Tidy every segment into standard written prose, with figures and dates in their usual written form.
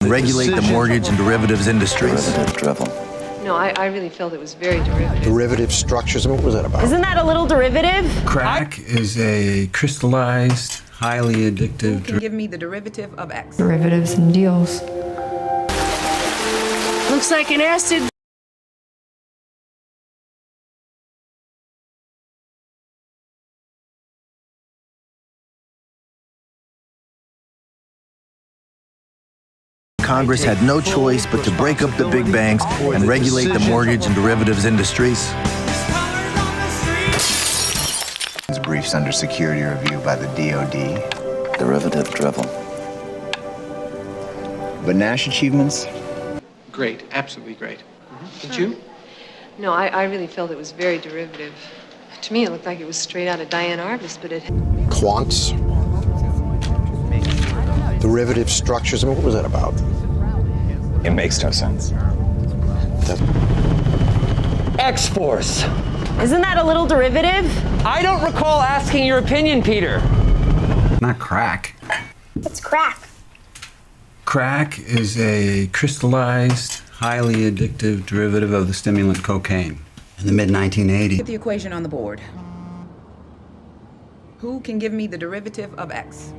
regulate the mortgage and derivatives industries. No, I really felt it was very derivative. Derivative structures, what was that about? Isn't that a little derivative? Crack is a crystallized, highly addictive. Can give me the derivative of X. Derivatives and deals. Looks like an acid. Congress had no choice but to break up the big banks and regulate the mortgage and derivatives industries. Briefs under security review by the DOD. Derivative drivel. But Nash achievements? Great, absolutely great. Did you? No, I really felt it was very derivative. To me, it looked like it was straight out of Diane Arbus, but it... Quants. Derivative structures, what was that about? It makes no sense. X-Force. Isn't that a little derivative? I don't recall asking your opinion, Peter. Not crack. What's crack? Crack is a crystallized, highly addictive derivative of the stimulant cocaine. In the mid-1980s. Get the equation on the board. Who can give me the derivative of X?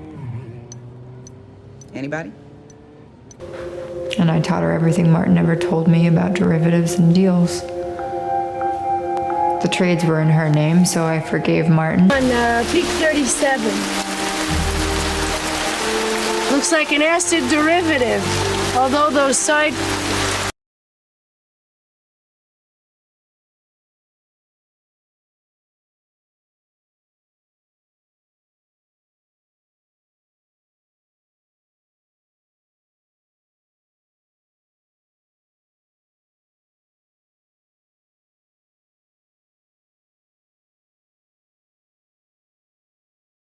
Anybody? And I taught her everything Martin ever told me about derivatives and deals. The trades were in her name, so I forgave Martin. On peak 37. Looks like an acid derivative. Although those side